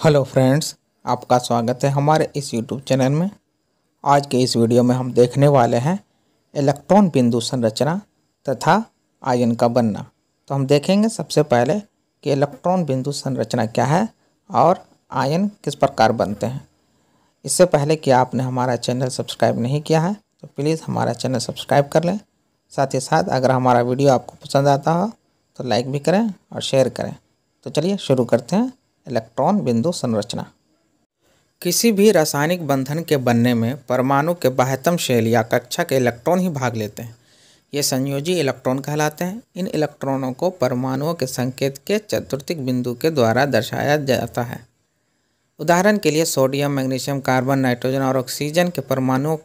Hello friends, आपका स्वागत है हमारे इस यूट्यूब चैनल में। आज के इस वीडियो में हम देखने वाले हैं इलेक्ट्रॉन बिंदु संरचना तथा आयन का बनना। तो हम देखेंगे सबसे पहले कि इलेक्ट्रॉन बिंदु संरचना क्या है और आयन किस प्रकार बनते हैं। इससे पहले कि आपने हमारा चैनल सब्सक्राइब नहीं किया है तो प्लीज़ हमारा चैनल सब्सक्राइब कर लें। साथ ही साथ अगर हमारा वीडियो आपको पसंद आता हो तो लाइक भी करें और शेयर करें। तो चलिए शुरू करते हैं। इलेक्ट्रॉन बिंदु संरचना। किसी भी रासायनिक बंधन के बनने में परमाणु के बाह्यतम शेल या कक्षा के इलेक्ट्रॉन ही भाग लेते हैं। ये संयोजी इलेक्ट्रॉन कहलाते हैं। इन इलेक्ट्रॉनों को परमाणुओं के संकेत के चतुर्थिक बिंदु के द्वारा दर्शाया जाता है। उदाहरण के लिए सोडियम, मैग्नीशियम, कार्बन, नाइट्रोजन और ऑक्सीजन के परमाणुओं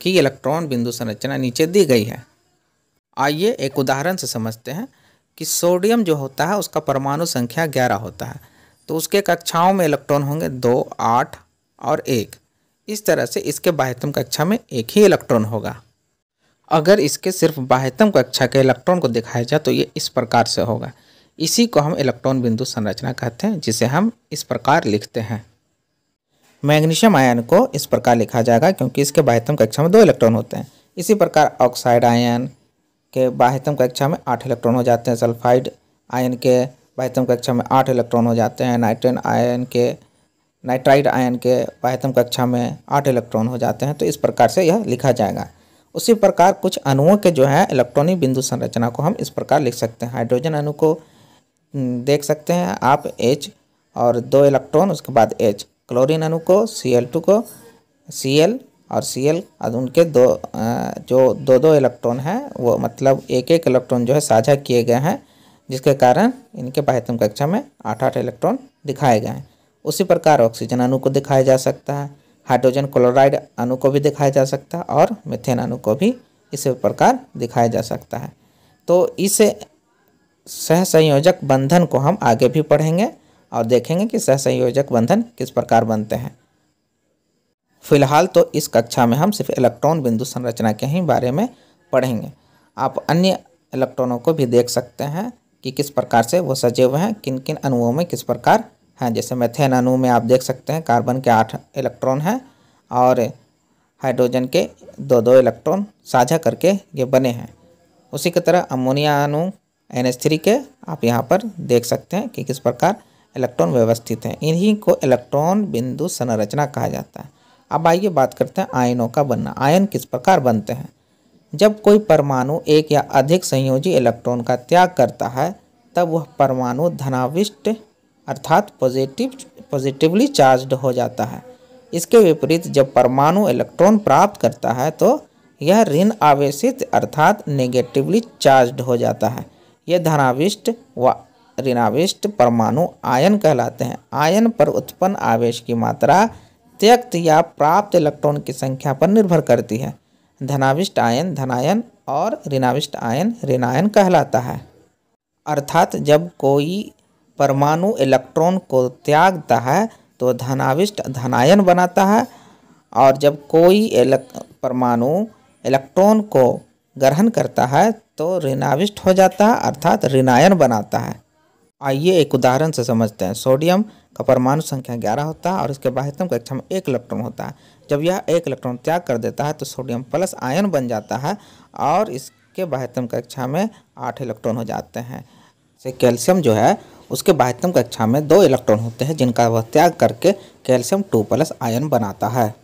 की इलेक्ट्रॉन बिंदु संरचना नीचे दी गई है। आइए एक उदाहरण से समझते हैं कि सोडियम जो होता है उसका परमाणु संख्या 11 होता है, तो उसके कक्षाओं में इलेक्ट्रॉन होंगे 2, 8 और 1। इस तरह से इसके बाह्यतम कक्षा में एक ही इलेक्ट्रॉन होगा। अगर इसके सिर्फ बाह्यतम कक्षा के इलेक्ट्रॉन को दिखाया जाए तो ये इस प्रकार से होगा। इसी को हम इलेक्ट्रॉन बिंदु संरचना कहते हैं, जिसे हम इस प्रकार लिखते हैं। मैग्नीशियम आयन को इस प्रकार लिखा जाएगा क्योंकि इसके बाह्यतम कक्षा में 2 इलेक्ट्रॉन होते हैं। इसी प्रकार ऑक्साइड आयन के बाह्यतम कक्षा में 8 इलेक्ट्रॉन हो जाते हैं। सल्फाइड आयन के बाह्यतम कक्षा में 8 इलेक्ट्रॉन हो जाते हैं। नाइट्राइड आयन के बाह्यतम कक्षा में 8 इलेक्ट्रॉन हो जाते हैं। तो इस प्रकार से यह लिखा जाएगा। उसी प्रकार कुछ अणुओं के जो है इलेक्ट्रॉनिक बिंदु संरचना को हम इस प्रकार लिख सकते हैं। हाइड्रोजन अणु को देख सकते हैं आप, H और 2 इलेक्ट्रॉन, उसके बाद H। क्लोरीन अणु को Cl2 को Cl और Cl और उनके जो दो इलेक्ट्रॉन हैं, वो मतलब एक इलेक्ट्रॉन जो है साझा किए गए हैं, जिसके कारण इनके बाह्यतम कक्षा में 8 इलेक्ट्रॉन दिखाए गए हैं। उसी प्रकार ऑक्सीजन अणु को दिखाया जा सकता है। हाइड्रोजन क्लोराइड अणु को भी दिखाया जा सकता है और मीथेन अणु को भी इसी प्रकार दिखाया जा सकता है। तो इस सहसंयोजक बंधन को हम आगे भी पढ़ेंगे और देखेंगे कि सहसंयोजक बंधन किस प्रकार बनते हैं। फिलहाल तो इस कक्षा में हम सिर्फ इलेक्ट्रॉन बिंदु संरचना के ही बारे में पढ़ेंगे। आप अन्य इलेक्ट्रॉनों को भी देख सकते हैं कि किस प्रकार से वो सजे हुए हैं, किन किन अणुओं में किस प्रकार हैं। जैसे मीथेन अणु में आप देख सकते हैं कार्बन के 8 इलेक्ट्रॉन हैं और हाइड्रोजन के 2 इलेक्ट्रॉन साझा करके ये बने हैं। उसी की तरह अमोनिया अणु NH3 के आप यहाँ पर देख सकते हैं कि किस प्रकार इलेक्ट्रॉन व्यवस्थित हैं। इन्हीं को इलेक्ट्रॉन बिंदु संरचना कहा जाता है। अब आइए बात करते हैं आयनों का बनना। आयन किस प्रकार बनते हैं? जब कोई परमाणु एक या अधिक संयोजी इलेक्ट्रॉन का त्याग करता है तब वह परमाणु धनाविष्ट अर्थात पॉजिटिवली चार्ज्ड हो जाता है। इसके विपरीत जब परमाणु इलेक्ट्रॉन प्राप्त करता है तो यह ऋण आवेशित अर्थात नेगेटिवली चार्ज्ड हो जाता है। यह धनाविष्ट व ऋणाविष्ट परमाणु आयन कहलाते हैं। आयन पर उत्पन्न आवेश की मात्रा त्यक्त या प्राप्त इलेक्ट्रॉन की संख्या पर निर्भर करती है। धनाविष्ट आयन धनायन और ऋणाविष्ट आयन ऋणायन कहलाता है। अर्थात जब कोई परमाणु इलेक्ट्रॉन को त्यागता है तो धनाविष्ट धनायन बनाता है और जब कोई परमाणु इलेक्ट्रॉन को ग्रहण करता है तो ऋणाविष्ट हो जाता है अर्थात ऋणायन बनाता है। आइए एक उदाहरण से समझते हैं। सोडियम का परमाणु संख्या 11 होता है और इसके बाह्यतम कक्षा में 1 इलेक्ट्रॉन होता है। जब यह 1 इलेक्ट्रॉन त्याग कर देता है तो सोडियम प्लस आयन बन जाता है और इसके बाह्यतम कक्षा में 8 इलेक्ट्रॉन हो जाते हैं। जैसे कैल्शियम जो है उसके बाह्यतम कक्षा में 2 इलेक्ट्रॉन होते हैं, जिनका वह त्याग करके कैल्शियम 2+ आयन बनाता है।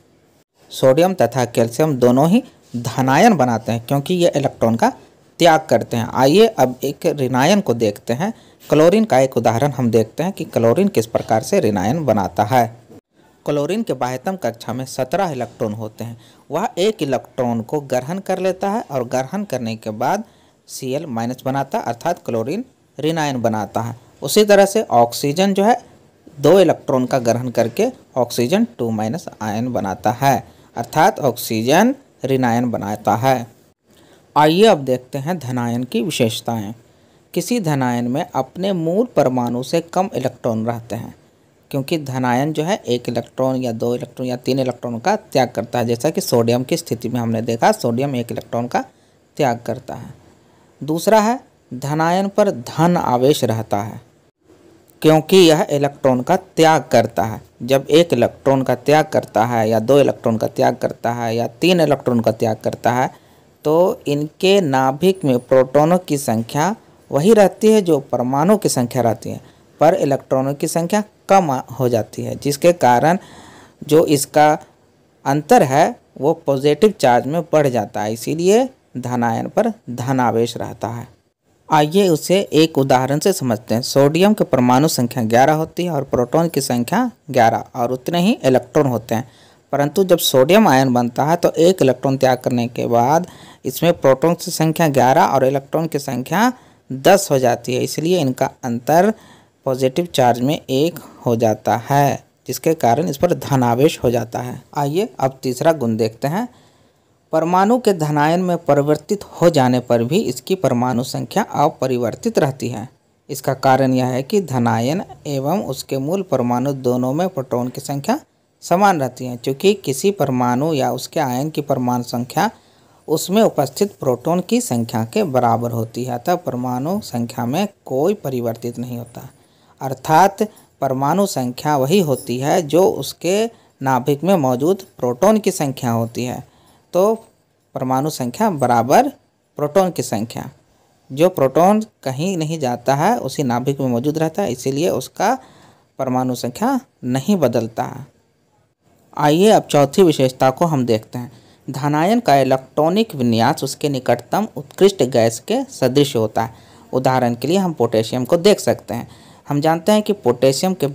सोडियम तथा कैल्शियम दोनों ही धनायन बनाते हैं क्योंकि ये इलेक्ट्रॉन का त्याग करते हैं। आइए अब एक ऋणायन को देखते हैं। क्लोरीन का एक उदाहरण हम देखते हैं कि क्लोरीन किस प्रकार से ऋणायन बनाता है। क्लोरीन के बाह्यतम कक्षा में 17 इलेक्ट्रॉन होते हैं। वह 1 इलेक्ट्रॉन को ग्रहण कर लेता है और ग्रहण करने के बाद Cl- बनाता है अर्थात क्लोरीन ऋणायन बनाता है। उसी तरह से ऑक्सीजन जो है 2 इलेक्ट्रॉन का ग्रहण करके ऑक्सीजन 2- आयन बनाता है अर्थात ऑक्सीजन ऋणायन बनाता है। आइए अब देखते हैं धनायन की विशेषताएं। किसी धनायन में अपने मूल परमाणु से कम इलेक्ट्रॉन रहते हैं क्योंकि धनायन जो है 1 इलेक्ट्रॉन या 2 इलेक्ट्रॉन या 3 इलेक्ट्रॉन का त्याग करता है। जैसा कि सोडियम की स्थिति में हमने देखा, सोडियम 1 इलेक्ट्रॉन का त्याग करता है। दूसरा है धनायन पर धन आवेश रहता है। क्योंकि यह इलेक्ट्रॉन का त्याग करता है। जब एक इलेक्ट्रॉन का त्याग करता है या 2 इलेक्ट्रॉन का त्याग करता है या 3 इलेक्ट्रॉन का त्याग करता है तो इनके नाभिक में प्रोटॉनों की संख्या वही रहती है जो परमाणु की संख्या रहती है, पर इलेक्ट्रॉनों की संख्या कम हो जाती है, जिसके कारण जो इसका अंतर है वो पॉजिटिव चार्ज में बढ़ जाता है, इसीलिए धनायन पर धनावेश रहता है। आइए उसे एक उदाहरण से समझते हैं। सोडियम की परमाणु संख्या 11 होती है और प्रोटॉन की संख्या 11 और उतने ही इलेक्ट्रॉन होते हैं, परंतु जब सोडियम आयन बनता है तो एक इलेक्ट्रॉन त्याग करने के बाद इसमें प्रोटॉन की संख्या 11 और इलेक्ट्रॉन की संख्या 10 हो जाती है, इसलिए इनका अंतर पॉजिटिव चार्ज में 1 हो जाता है, जिसके कारण इस पर धनावेश हो जाता है। आइए अब तीसरा गुण देखते हैं। परमाणु के धनायन में परिवर्तित हो जाने पर भी इसकी परमाणु संख्या अपरिवर्तित रहती है। इसका कारण यह है कि धनायन एवं उसके मूल परमाणु दोनों में प्रोटॉन की संख्या समान रहती है। चूँकि किसी परमाणु या उसके आयन की परमाणु संख्या उसमें उपस्थित प्रोटॉन की संख्या के बराबर होती है, अतः परमाणु संख्या में कोई परिवर्तित नहीं होता, अर्थात परमाणु संख्या वही होती है जो उसके नाभिक में मौजूद प्रोटॉन की संख्या होती है। तो परमाणु संख्या बराबर प्रोटॉन की संख्या, जो प्रोटॉन कहीं नहीं जाता है उसी नाभिक में मौजूद रहता है, इसीलिए उसका परमाणु संख्या नहीं बदलता है। आइए अब चौथी विशेषता को हम देखते हैं। धनायन का इलेक्ट्रॉनिक विन्यास उसके निकटतम उत्कृष्ट गैस के सदृश होता है। उदाहरण के लिए हम पोटेशियम को देख सकते हैं। हम जानते हैं कि पोटेशियम के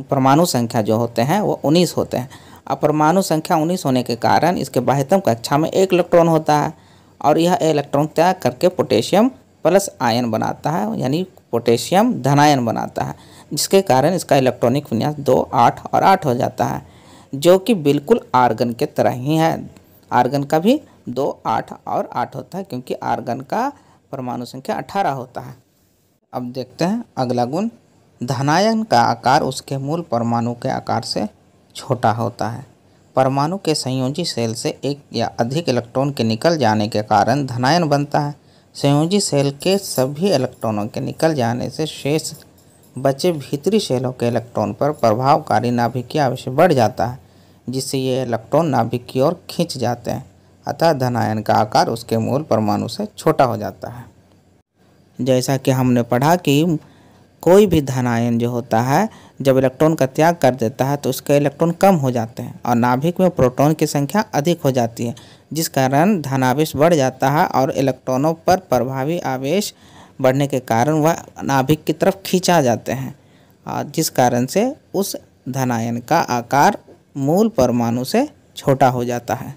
परमाणु संख्या जो होते हैं वो 19 होते हैं। अब परमाणु संख्या 19 होने के कारण इसके बाह्यतम कक्षा में 1 इलेक्ट्रॉन होता है और यह इलेक्ट्रॉन त्याग करके पोटेशियम प्लस आयन बनाता है, यानी पोटेशियम धनायन बनाता है, जिसके कारण इसका इलेक्ट्रॉनिक विन्यास 2, 8 और 8 हो जाता है, जो कि बिल्कुल आर्गन के तरह ही है। आर्गन का भी 2, 8 और 8 होता है, क्योंकि आर्गन का परमाणु संख्या 18 होता है। अब देखते हैं अगला गुण। धनायन का आकार उसके मूल परमाणु के आकार से छोटा होता है। परमाणु के संयोजी सेल से एक या अधिक इलेक्ट्रॉन के निकल जाने के कारण धनायन बनता है। संयोजी सेल के सभी इलेक्ट्रॉनों के निकल जाने से शेष बचे भीतरी सेलों के इलेक्ट्रॉन पर प्रभावकारी नाभिकीय आवेश बढ़ जाता है, जिससे ये इलेक्ट्रॉन नाभिक की ओर खींच जाते हैं, अतः धनायन का आकार उसके मूल परमाणु से छोटा हो जाता है। जैसा कि हमने पढ़ा कि कोई भी धनायन जो होता है जब इलेक्ट्रॉन का त्याग कर देता है तो उसके इलेक्ट्रॉन कम हो जाते हैं और नाभिक में प्रोटॉन की संख्या अधिक हो जाती है, जिस कारण धनावेश बढ़ जाता है और इलेक्ट्रॉनों पर प्रभावी आवेश बढ़ने के कारण वह नाभिक की तरफ खींचा जाते हैं, और जिस कारण से उस धनायन का आकार मूल परमाणु से छोटा हो जाता है।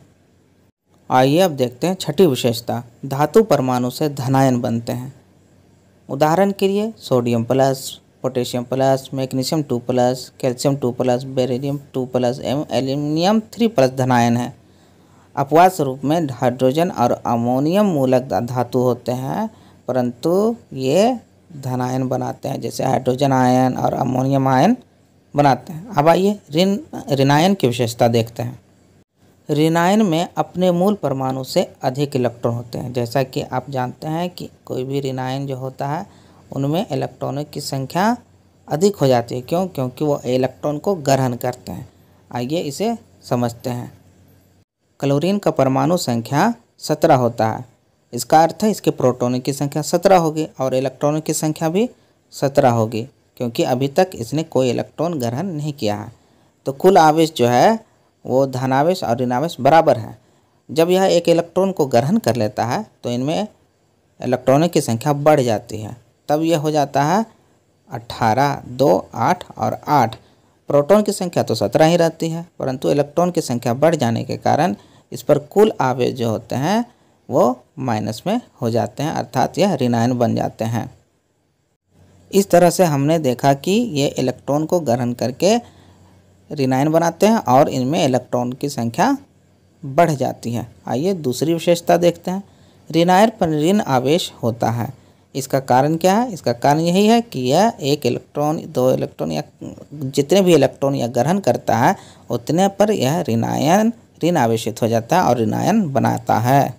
आइए अब देखते हैं छठी विशेषता। धातु परमाणु से धनायन बनते हैं। उदाहरण के लिए sodium plus, potassium plus, magnesium 2 plus, calcium 2 plus, beryllium 2 plus एवं एल्यूमिनियम 3 प्लस धनायन है। अपवाद स्वरूप में हाइड्रोजन और अमोनियम मूलक धातु होते हैं, परंतु ये धनायन बनाते हैं, जैसे हाइड्रोजन आयन और अमोनियम आयन बनाते हैं। अब आइए ऋणायन की विशेषता देखते हैं। ऋणायन में अपने मूल परमाणु से अधिक इलेक्ट्रॉन होते हैं। जैसा कि आप जानते हैं कि कोई भी ऋणायन जो होता है उनमें इलेक्ट्रॉनों की संख्या अधिक हो जाती है। क्यों? क्योंकि वो इलेक्ट्रॉन को ग्रहण करते हैं। आइए इसे समझते हैं। क्लोरीन का परमाणु संख्या 17 होता है। इसका अर्थ है इसके प्रोटॉनों की संख्या 17 होगी और इलेक्ट्रॉनों की संख्या भी 17 होगी, क्योंकि अभी तक इसने कोई इलेक्ट्रॉन ग्रहण नहीं किया है। तो कुल आवेश जो है वो धनावेश और ऋणावेश बराबर है। जब यह एक इलेक्ट्रॉन को ग्रहण कर लेता है तो इनमें इलेक्ट्रॉनों की संख्या बढ़ जाती है, तब यह हो जाता है 18, 2, 8 और 8। प्रोटॉन की संख्या तो 17 ही रहती है, परंतु इलेक्ट्रॉन की संख्या बढ़ जाने के कारण इस पर कुल आवेश जो होते हैं वो माइनस में हो जाते हैं, अर्थात यह ऋणायन बन जाते हैं। इस तरह से हमने देखा कि ये इलेक्ट्रॉन को ग्रहण करके ऋणायन बनाते हैं और इनमें इलेक्ट्रॉन की संख्या बढ़ जाती है। आइए दूसरी विशेषता देखते हैं। ऋणायन पर ऋण आवेश होता है। इसका कारण क्या है? इसका कारण यही है कि यह एक इलेक्ट्रॉन, 2 इलेक्ट्रॉन या जितने भी इलेक्ट्रॉन यह ग्रहण करता है उतने पर यह ऋण आवेशित हो जाता है और ऋणायन बनाता है।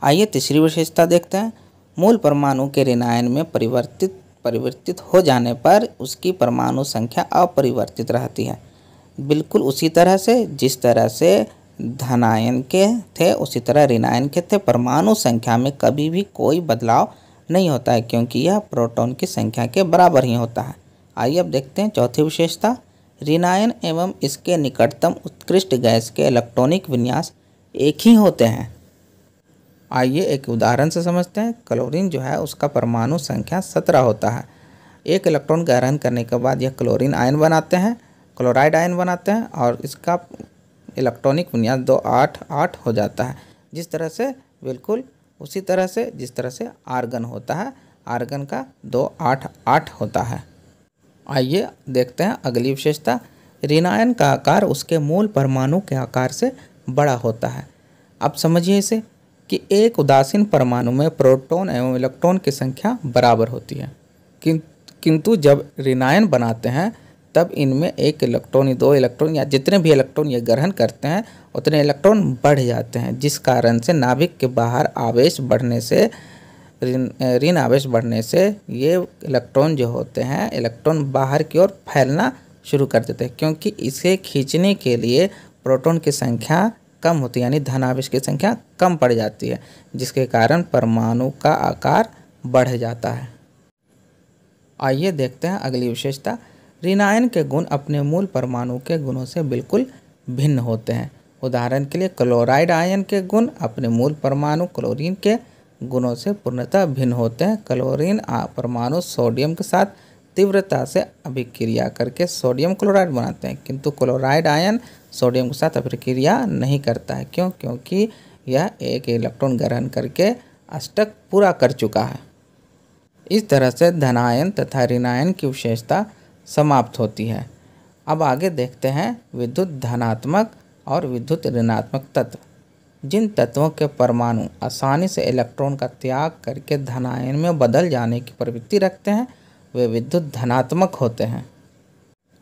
आइए तीसरी विशेषता देखते हैं। मूल परमाणु के ऋणायन में परिवर्तित परिवर्तित हो जाने पर उसकी परमाणु संख्या अपरिवर्तित रहती है। बिल्कुल उसी तरह से जिस तरह से धनायन के थे उसी तरह ऋणायन के थे। परमाणु संख्या में कभी भी कोई बदलाव नहीं होता है क्योंकि यह प्रोटॉन की संख्या के बराबर ही होता है। आइए अब देखते हैं चौथी विशेषता। ऋणायन एवं इसके निकटतम उत्कृष्ट गैस के इलेक्ट्रॉनिक विन्यास एक ही होते हैं। आइए एक उदाहरण से समझते हैं। क्लोरीन जो है उसका परमाणु संख्या 17 होता है। एक इलेक्ट्रॉन ग्रहण करने के बाद यह क्लोरीन आयन बनाते हैं, क्लोराइड आयन बनाते हैं और इसका इलेक्ट्रॉनिक विन्यास 288 हो जाता है। जिस तरह से बिल्कुल उसी तरह से जिस तरह से आर्गन होता है, आर्गन का 288 होता है। आइए देखते हैं अगली विशेषता। ऋणायन का आकार उसके मूल परमाणु के आकार से बड़ा होता है। अब समझिए इसे कि एक उदासीन परमाणु में प्रोटॉन एवं इलेक्ट्रॉन की संख्या बराबर होती है, किंतु जब ऋणायन बनाते हैं तब इनमें एक इलेक्ट्रॉन, दो इलेक्ट्रॉन या जितने भी इलेक्ट्रॉन ये ग्रहण करते हैं उतने इलेक्ट्रॉन बढ़ जाते हैं, जिस कारण से नाभिक के बाहर आवेश बढ़ने से, ऋण आवेश बढ़ने से ये इलेक्ट्रॉन जो होते हैं, इलेक्ट्रॉन बाहर की ओर फैलना शुरू कर देते हैं क्योंकि इसे खींचने के लिए प्रोटॉन की संख्या कम होती है, यानी धन आवेश की संख्या कम पड़ जाती है, जिसके कारण परमाणु का आकार बढ़ जाता है। आइए देखते हैं अगली विशेषता। ऋणायन के गुण अपने मूल परमाणु के गुणों से बिल्कुल भिन्न होते हैं। उदाहरण के लिए क्लोराइड आयन के गुण अपने मूल परमाणु क्लोरीन के गुणों से पूर्णतः भिन्न होते हैं। क्लोरीन परमाणु सोडियम के साथ तीव्रता से अभिक्रिया करके सोडियम क्लोराइड बनाते हैं, किंतु क्लोराइड आयन सोडियम के साथ अभिक्रिया नहीं करता है। क्यों? क्योंकि यह एक इलेक्ट्रॉन ग्रहण करके अष्टक पूरा कर चुका है। इस तरह से धनायन तथा ऋणायन की विशेषता समाप्त होती है। अब आगे देखते हैं विद्युत धनात्मक और विद्युत ऋणात्मक तत्व। जिन तत्वों के परमाणु आसानी से इलेक्ट्रॉन का त्याग करके धनायन में बदल जाने की प्रवृत्ति रखते हैं वे विद्युत धनात्मक होते हैं,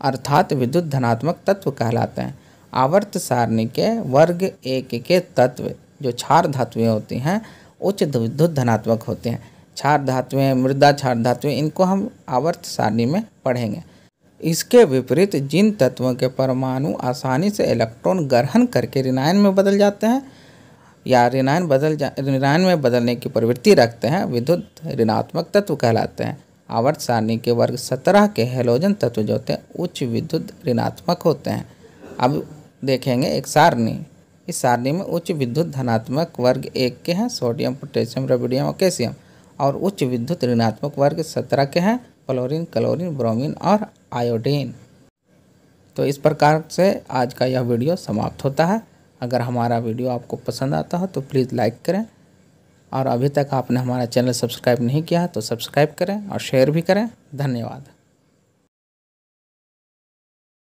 अर्थात विद्युत धनात्मक तत्व कहलाते हैं। आवर्त सारणी के वर्ग एक के तत्व जो क्षार धातुएं होती हैं उच्च विद्युत धनात्मक होते हैं। क्षार धातुएं, मृदा क्षार धातुएं, इनको हम आवर्त सारणी में पढ़ेंगे। इसके विपरीत जिन तत्वों के परमाणु आसानी से इलेक्ट्रॉन ग्रहण करके ऋणायन में बदल जाते हैं या ऋणायन में बदलने की प्रवृत्ति रखते हैं विद्युत ऋणात्मक तत्व कहलाते हैं। आवर्त सारणी के वर्ग 17 के हैलोजन तत्व जो होते हैं उच्च विद्युत ऋणात्मक होते हैं। अब देखेंगे एक सारणी। इस सारणी में उच्च विद्युत धनात्मक वर्ग 1 के हैं सोडियम, पोटेशियम, रुबिडियम और कैल्शियम, और उच्च विद्युत ऋणात्मक वर्ग 17 के हैं फ्लोरीन, क्लोरीन, ब्रोमीन और आयोडीन। तो इस प्रकार से आज का यह वीडियो समाप्त होता है। अगर हमारा वीडियो आपको पसंद आता हो तो प्लीज़ लाइक करें, और अभी तक आपने हमारा चैनल सब्सक्राइब नहीं किया है तो सब्सक्राइब करें और शेयर भी करें। धन्यवाद।